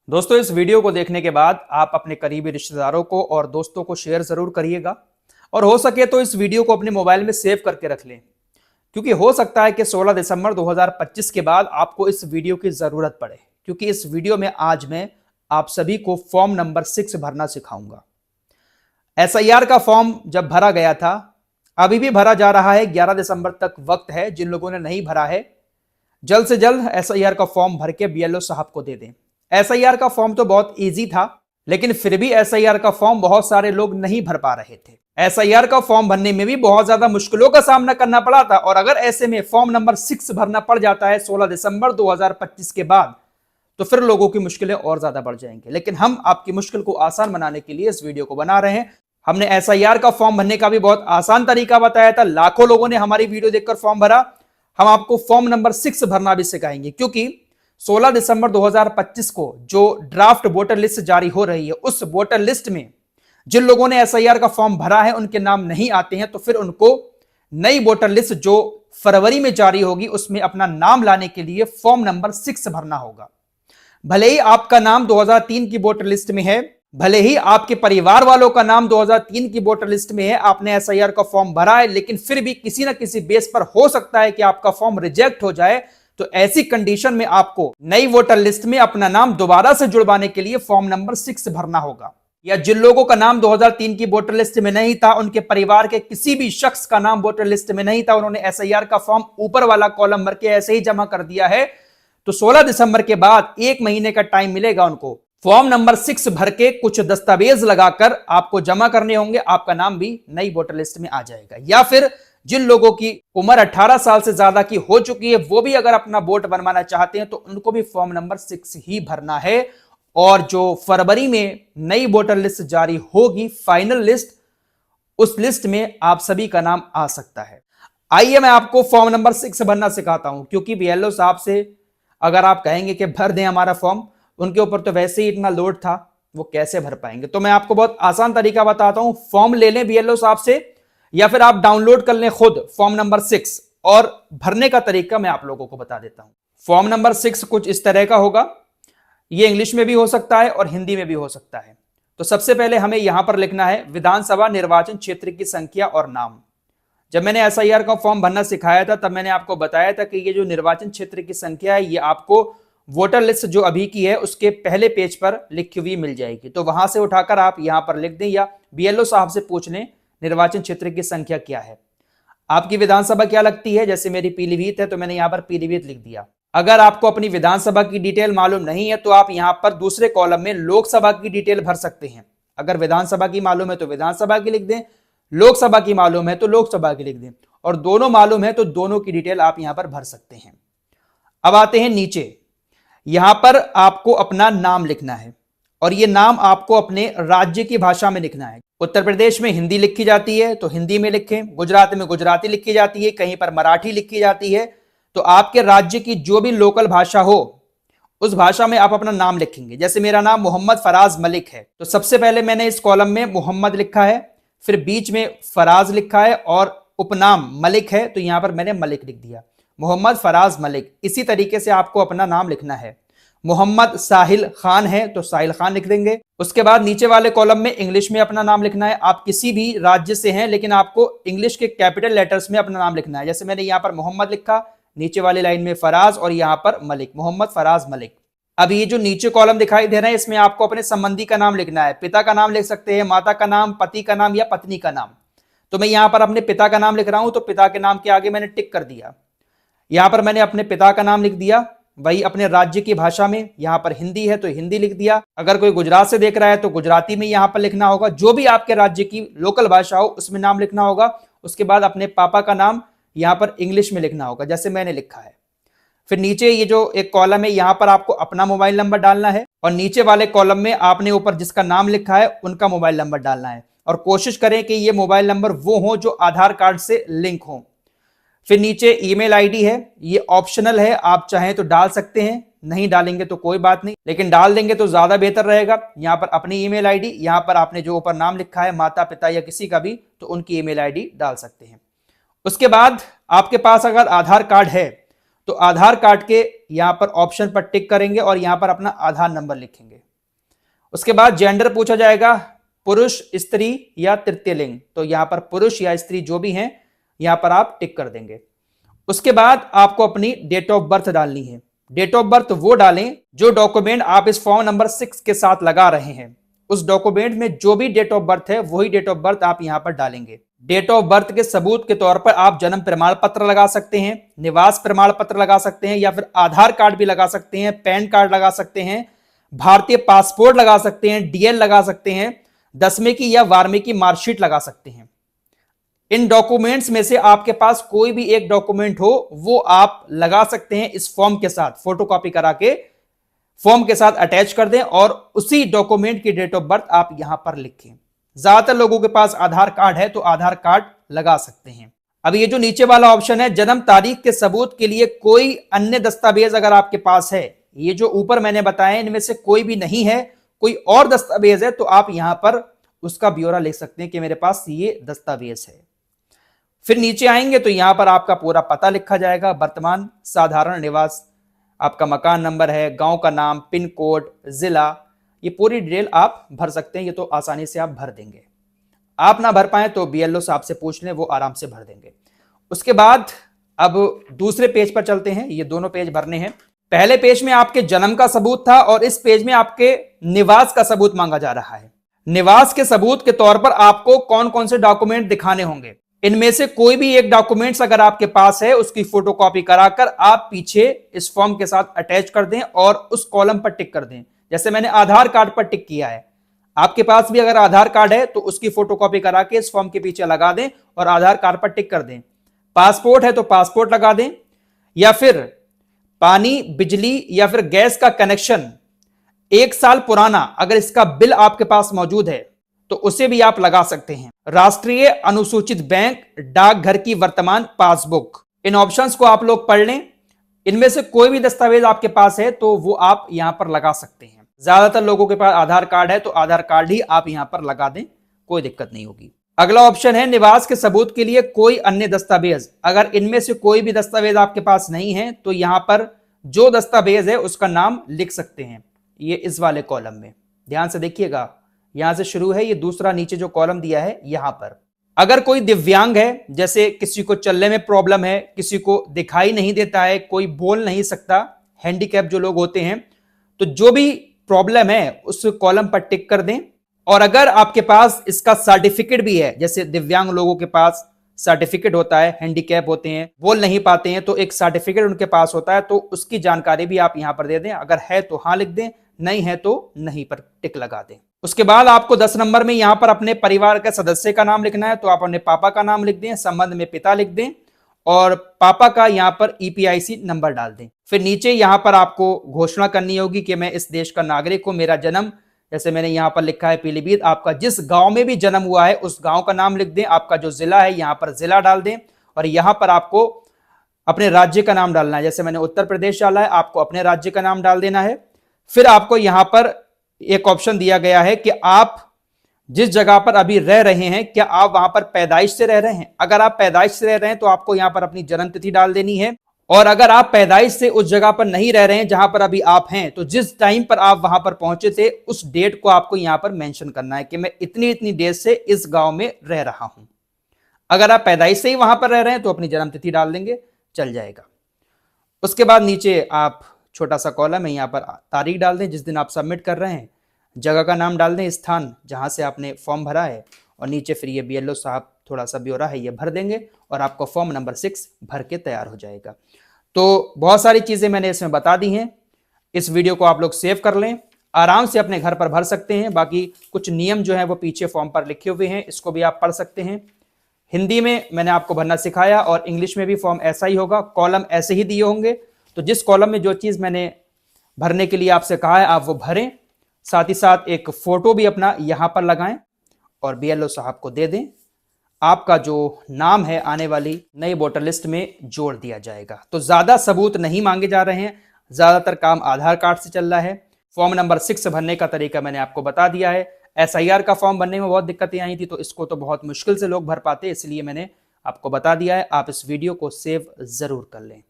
दोस्तों, इस वीडियो को देखने के बाद आप अपने करीबी रिश्तेदारों को और दोस्तों को शेयर जरूर करिएगा और हो सके तो इस वीडियो को अपने मोबाइल में सेव करके रख लें, क्योंकि हो सकता है कि 16 दिसंबर 2025 के बाद आपको इस वीडियो की जरूरत पड़े। क्योंकि इस वीडियो में आज मैं आप सभी को फॉर्म नंबर 6 भरना सिखाऊंगा। एसआईआर का फॉर्म जब भरा गया था, अभी भी भरा जा रहा है। 11 दिसंबर तक वक्त है। जिन लोगों ने नहीं भरा है, जल्द से जल्द एसआईआर का फॉर्म भर के बीएलओ साहब को दे दें। एसआईआर का फॉर्म तो बहुत इजी था, लेकिन फिर भी एसआईआर का फॉर्म बहुत सारे लोग नहीं भर पा रहे थे। एसआईआर का फॉर्म भरने में भी बहुत ज्यादा मुश्किलों का सामना करना पड़ा था। और अगर ऐसे में फॉर्म नंबर 6 भरना पड़ जाता है 16 दिसंबर 2025 के बाद, तो फिर लोगों की मुश्किलें और ज्यादा बढ़ जाएंगी। लेकिन हम आपकी मुश्किल को आसान बनाने के लिए इस वीडियो को बना रहे हैं। हमने एसआईआर का फॉर्म भरने का भी बहुत आसान तरीका बताया था। लाखों लोगों ने हमारी वीडियो देखकर फॉर्म भरा। हम आपको फॉर्म नंबर 6 भरना भी सिखाएंगे, क्योंकि 16 दिसंबर 2025 को जो ड्राफ्ट वोटर लिस्ट जारी हो रही है, उस वोटर लिस्ट में जिन लोगों ने एसआईआर का फॉर्म भरा है उनके नाम नहीं आते हैं, तो फिर उनको नई वोटर लिस्ट जो फरवरी में जारी होगी उसमें अपना नाम लाने के लिए फॉर्म नंबर 6 भरना होगा। भले ही आपका नाम 2003 की वोटर लिस्ट में है, भले ही आपके परिवार वालों का नाम 2003 की वोटर लिस्ट में है, आपने एसआईआर का फॉर्म भरा है, लेकिन फिर भी किसी ना किसी बेस पर हो सकता है कि आपका फॉर्म रिजेक्ट हो जाए। तो ऐसी कंडीशन में आपको नई वोटर लिस्ट में अपना नाम दोबारा से जुड़वाने के लिए फॉर्म नंबर 6 भरना होगा। या जिन लोगों का नाम 2003 की वोटर लिस्ट में नहीं था, उनके परिवार के किसी भी शख्स का नाम वोटर लिस्ट में नहीं था, उन्होंने एसआईआर का फॉर्म ऊपर वाला कॉलम भर के ऐसे ही जमा कर दिया है, तो 16 दिसंबर के बाद 1 महीने का टाइम मिलेगा उनको फॉर्म नंबर 6 भर के कुछ दस्तावेज लगाकर आपको जमा करने होंगे। आपका नाम भी नई वोटर लिस्ट में आ जाएगा। या फिर जिन लोगों की उम्र 18 साल से ज्यादा की हो चुकी है, वो भी अगर अपना वोट बनवाना चाहते हैं, तो उनको भी फॉर्म नंबर 6 ही भरना है। और जो फरवरी में नई वोटर लिस्ट जारी होगी, फाइनल लिस्ट, उस लिस्ट में आप सभी का नाम आ सकता है। आइए मैं आपको फॉर्म नंबर 6 भरना सिखाता हूं, क्योंकि बीएलओ साहब से अगर आप कहेंगे कि भर दें हमारा फॉर्म, उनके ऊपर तो वैसे ही इतना लोड था, वो कैसे भर पाएंगे। तो मैं आपको बहुत आसान तरीका बताता हूं। फॉर्म ले लें बीएलओ साहब से, या फिर आप डाउनलोड कर लें खुद फॉर्म नंबर 6, और भरने का तरीका मैं आप लोगों को बता देता हूं। फॉर्म नंबर 6 कुछ इस तरह का होगा। यह इंग्लिश में भी हो सकता है और हिंदी में भी हो सकता है। तो सबसे पहले हमें यहां पर लिखना है विधानसभा निर्वाचन क्षेत्र की संख्या और नाम। जब मैंने एसआईआर का फॉर्म भरना सिखाया था, तब मैंने आपको बताया था कि ये जो निर्वाचन क्षेत्र की संख्या है, ये आपको वोटर लिस्ट जो अभी की है उसके पहले पेज पर लिखी हुई मिल जाएगी। तो वहां से उठाकर आप यहां पर लिख दें, या बीएलओ साहब से पूछ लें निर्वाचन क्षेत्र की संख्या क्या है। आपकी विधानसभा क्या लगती है, जैसे मेरी पीलीभीत है, तो मैंने यहां पर पीलीभीत लिख दिया। अगर आपको अपनी विधानसभा की डिटेल मालूम नहीं है, तो आप यहां पर दूसरे कॉलम में लोकसभा की डिटेल भर सकते हैं। अगर विधानसभा की मालूम है तो विधानसभा की लिख दें, लोकसभा की मालूम है तो लोकसभा की लिख दें, और दोनों मालूम है तो दोनों की डिटेल आप यहां पर भर सकते हैं। अब आते हैं नीचे। यहां पर आपको अपना नाम लिखना है, और यह नाम आपको अपने राज्य की भाषा में लिखना है। उत्तर प्रदेश में हिंदी लिखी जाती है तो हिंदी में लिखें, गुजरात में गुजराती लिखी जाती है, कहीं पर मराठी लिखी जाती है। तो आपके राज्य की जो भी लोकल भाषा हो, उस भाषा में आप अपना नाम लिखेंगे। जैसे मेरा नाम मोहम्मद फराज मलिक है, तो सबसे पहले मैंने इस कॉलम में मोहम्मद लिखा है, फिर बीच में फराज लिखा है, और उपनाम मलिक है, तो यहां पर मैंने मलिक लिख दिया, मोहम्मद फराज मलिक। इसी तरीके से आपको अपना नाम लिखना है। मोहम्मद साहिल खान है तो साहिल खान लिख देंगे। उसके बाद नीचे वाले कॉलम में इंग्लिश में अपना नाम लिखना है। आप किसी भी राज्य से हैं, लेकिन आपको इंग्लिश के कैपिटल लेटर्स में अपना नाम लिखना है। जैसे मैंने यहाँ पर मोहम्मद लिखा, नीचे वाली लाइन में फराज, और यहाँ पर मलिक, मोहम्मद फराज मलिक। अब ये जो नीचे कॉलम दिखाई दे रहा है, इसमें आपको अपने संबंधी का नाम लिखना है। पिता का नाम लिख सकते हैं, माता का नाम, पति का नाम, या पत्नी का नाम। तो मैं यहाँ पर अपने पिता का नाम लिख रहा हूं, तो पिता के नाम के आगे मैंने टिक कर दिया। यहां पर मैंने अपने पिता का नाम लिख दिया, वही अपने राज्य की भाषा में। यहां पर हिंदी है तो हिंदी लिख दिया। अगर कोई गुजरात से देख रहा है तो गुजराती में यहां पर लिखना होगा। जो भी आपके राज्य की लोकल भाषा हो उसमें नाम लिखना होगा। उसके बाद अपने पापा का नाम यहां पर इंग्लिश में लिखना होगा, जैसे मैंने लिखा है। फिर नीचे ये जो एक कॉलम है, यहां पर आपको अपना मोबाइल नंबर डालना है, और नीचे वाले कॉलम में आपने ऊपर जिसका नाम लिखा है उनका मोबाइल नंबर डालना है। और कोशिश करें कि ये मोबाइल नंबर वो हो जो आधार कार्ड से लिंक हो। फिर नीचे ईमेल आईडी है, ये ऑप्शनल है, आप चाहें तो डाल सकते हैं, नहीं डालेंगे तो कोई बात नहीं, लेकिन डाल देंगे तो ज्यादा बेहतर रहेगा। यहां पर अपनी ईमेल आईडी, यहां पर आपने जो ऊपर नाम लिखा है माता पिता या किसी का भी, तो उनकी ईमेल आईडी डाल सकते हैं। उसके बाद आपके पास अगर आधार कार्ड है तो आधार कार्ड के यहां पर ऑप्शन पर टिक करेंगे और यहां पर अपना आधार नंबर लिखेंगे। उसके बाद जेंडर पूछा जाएगा, पुरुष, स्त्री या तृतीय लिंग, तो यहां पर पुरुष या स्त्री जो भी हैं यहां पर आप टिक कर देंगे। उसके बाद आपको अपनी डेट ऑफ बर्थ डालनी है। डेट ऑफ बर्थ वो डालें जो डॉक्यूमेंट आप इस फॉर्म नंबर 6 के साथ लगा रहे हैं, उस डॉक्यूमेंट में जो भी डेट ऑफ बर्थ है वही डेट ऑफ बर्थ आप यहां पर डालेंगे। डेट ऑफ बर्थ के सबूत के तौर पर आप जन्म प्रमाण पत्र लगा सकते हैं, निवास प्रमाण पत्र लगा सकते हैं, या फिर आधार कार्ड भी लगा सकते हैं, पैन कार्ड लगा सकते हैं, भारतीय पासपोर्ट लगा सकते हैं, डीएल लगा सकते हैं, 10वीं की या 12वीं की मार्कशीट लगा सकते हैं। इन डॉक्यूमेंट्स में से आपके पास कोई भी एक डॉक्यूमेंट हो वो आप लगा सकते हैं इस फॉर्म के साथ, फोटोकॉपी करा के फॉर्म के साथ अटैच कर दें और उसी डॉक्यूमेंट की डेट ऑफ बर्थ आप यहां पर लिखें। ज्यादातर लोगों के पास आधार कार्ड है तो आधार कार्ड लगा सकते हैं। अब ये जो नीचे वाला ऑप्शन है, जन्म तारीख के सबूत के लिए कोई अन्य दस्तावेज अगर आपके पास है, ये जो ऊपर मैंने बताया इनमें से कोई भी नहीं है, कोई और दस्तावेज है, तो आप यहां पर उसका ब्यौरा लिख सकते हैं कि मेरे पास ये दस्तावेज है। फिर नीचे आएंगे तो यहां पर आपका पूरा पता लिखा जाएगा, वर्तमान साधारण निवास, आपका मकान नंबर है, गांव का नाम, पिन कोड, जिला, ये पूरी डिटेल आप भर सकते हैं। ये तो आसानी से आप भर देंगे। आप ना भर पाए तो बीएलओ साहब से पूछ लें, वो आराम से भर देंगे। उसके बाद अब दूसरे पेज पर चलते हैं। ये दोनों पेज भरने हैं। पहले पेज में आपके जन्म का सबूत था और इस पेज में आपके निवास का सबूत मांगा जा रहा है। निवास के सबूत के तौर पर आपको कौन कौन से डॉक्यूमेंट दिखाने होंगे, इनमें से कोई भी एक डॉक्यूमेंट्स अगर आपके पास है उसकी फोटोकॉपी कराकर आप पीछे इस फॉर्म के साथ अटैच कर दें और उस कॉलम पर टिक कर दें। जैसे मैंने आधार कार्ड पर टिक किया है, आपके पास भी अगर आधार कार्ड है तो उसकी फोटोकॉपी करा के इस फॉर्म के पीछे लगा दें और आधार कार्ड पर टिक कर दें। पासपोर्ट है तो पासपोर्ट लगा दें, या फिर पानी, बिजली या फिर गैस का कनेक्शन 1 साल पुराना अगर इसका बिल आपके पास मौजूद है तो उसे भी आप लगा सकते हैं। राष्ट्रीय अनुसूचित बैंक डाकघर की वर्तमान पासबुक, इन ऑप्शंस को आप लोग पढ़ लें। इनमें से कोई भी दस्तावेज आपके पास है तो वो आप यहां पर लगा सकते हैं। ज्यादातर लोगों के पास आधार कार्ड है तो आधार कार्ड ही आप यहां पर लगा दें, कोई दिक्कत नहीं होगी। अगला ऑप्शन है निवास के सबूत के लिए कोई अन्य दस्तावेज। अगर इनमें से कोई भी दस्तावेज आपके पास नहीं है तो यहां पर जो दस्तावेज है उसका नाम लिख सकते हैं। ये इस वाले कॉलम में ध्यान से देखिएगा, यहां से शुरू है, ये दूसरा नीचे जो कॉलम दिया है यहां पर। अगर कोई दिव्यांग है, जैसे किसी को चलने में प्रॉब्लम है, किसी को दिखाई नहीं देता है, कोई बोल नहीं सकता, हैंडीकैप जो लोग होते हैं, तो जो भी प्रॉब्लम है उस कॉलम पर टिक कर दें। और अगर आपके पास इसका सर्टिफिकेट भी है, जैसे दिव्यांग लोगों के पास सर्टिफिकेट होता है, हैंडीकैप होते हैं, बोल नहीं पाते हैं, तो एक सर्टिफिकेट उनके पास होता है, तो उसकी जानकारी भी आप यहां पर दे दें। अगर है तो हाँ लिख दें, नहीं है तो नहीं पर टिक लगा दें। उसके बाद आपको 10 नंबर में यहां पर अपने परिवार के सदस्य का नाम लिखना है, तो आप अपने पापा का नाम लिख दें, संबंध में पिता लिख दें और पापा का यहां पर ईपीआईसी नंबर डाल दें। फिर नीचे यहां पर आपको घोषणा करनी होगी कि मैं इस देश का नागरिक हूं, मेरा जन्म, जैसे मैंने यहां पर लिखा है पीलीभीत, आपका जिस गांव में भी जन्म हुआ है उस गांव का नाम लिख दें। आपका जो जिला है यहां पर जिला डाल दें और यहां पर आपको अपने राज्य का नाम डालना है। जैसे मैंने उत्तर प्रदेश डाला है, आपको अपने राज्य का नाम डाल देना है। फिर आपको यहां पर एक ऑप्शन दिया गया है कि आप जिस जगह पर अभी रह रहे हैं, क्या आप वहां पर पैदाइश से रह रहे हैं। अगर आप पैदाइश से रह रहे हैं तो आपको यहां पर अपनी जन्म तिथि डाल देनी है। और अगर आप पैदाइश से उस जगह पर नहीं रह रहे हैं जहां पर अभी आप हैं, तो जिस टाइम पर आप वहां पर पहुंचे थे उस डेट को आपको यहां पर मेंशन करना है कि मैं इतनी इतनी डेट से इस गांव में रह रहा हूं। अगर आप पैदाइश से ही वहां पर रह रहे हैं तो अपनी जन्म तिथि डाल देंगे, चल जाएगा। उसके बाद नीचे आप छोटा सा कॉलम है, यहां पर तारीख डाल दें जिस दिन आप सबमिट कर रहे हैं, जगह का नाम डाल दें, स्थान जहां से आपने फॉर्म भरा है, और नीचे फिर ये बीएलओ साहब थोड़ा सा ब्यौरा है ये भर देंगे और आपका फॉर्म नंबर 6 भर के तैयार हो जाएगा। तो बहुत सारी चीजें मैंने इसमें बता दी हैं। इस वीडियो को आप लोग सेव कर लें, आराम से अपने घर पर भर सकते हैं। बाकी कुछ नियम जो है वो पीछे फॉर्म पर लिखे हुए हैं, इसको भी आप पढ़ सकते हैं। हिंदी में मैंने आपको भरना सिखाया और इंग्लिश में भी फॉर्म ऐसा ही होगा, कॉलम ऐसे ही दिए होंगे। तो जिस कॉलम में जो चीज मैंने भरने के लिए आपसे कहा है आप वो भरें, साथ ही साथ एक फोटो भी अपना यहां पर लगाएं और बीएलओ साहब को दे दें। आपका जो नाम है आने वाली नई वोटर लिस्ट में जोड़ दिया जाएगा। तो ज्यादा सबूत नहीं मांगे जा रहे हैं, ज्यादातर काम आधार कार्ड से चल रहा है। फॉर्म नंबर 6 भरने का तरीका मैंने आपको बता दिया है। एसआईआर का फॉर्म भरने में बहुत दिक्कतें आई थी, तो इसको तो बहुत मुश्किल से लोग भर पाते, इसलिए मैंने आपको बता दिया है। आप इस वीडियो को सेव जरूर कर लें।